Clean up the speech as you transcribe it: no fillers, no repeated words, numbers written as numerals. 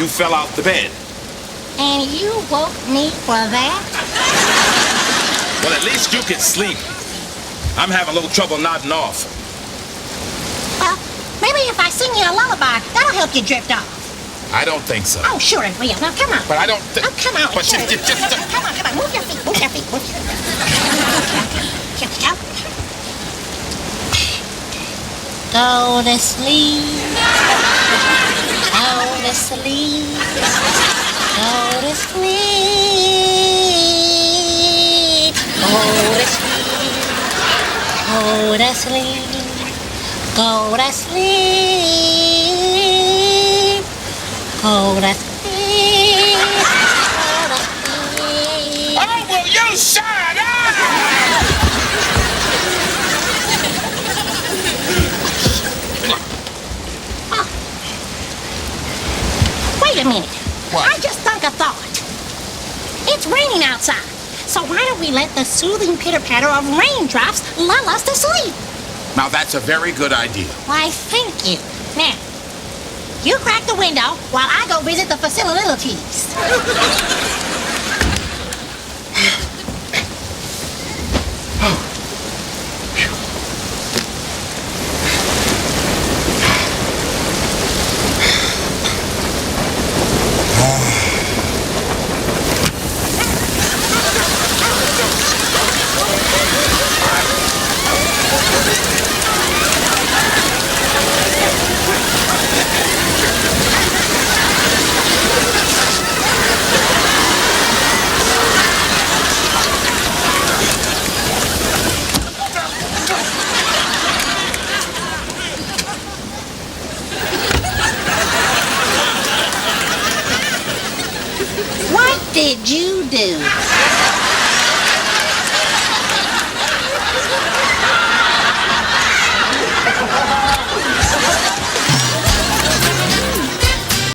you fell out the bed. And you woke me for that? Well, at least you can sleep. I'm having a little trouble nodding off. Well, maybe if I sing you a lullaby, that'll help you drift off. I don't think so. Oh, sure it will. Now, come on. But I don't think... Oh, come on. But Sure just... Come on. Move your feet. Move your feet. Go to sleep. Go to sleep. Go to sleep. Go to sleep. Go to sleep. Go to sleep. Go to sleep. Oh, will you shut up? Wait a minute. What? I just thunk a thought. It's raining outside. So why don't we let the soothing pitter-patter of raindrops lull us to sleep? Now, that's a very good idea. Why, thank you. Now, you crack the window while I go visit the facilities. What did you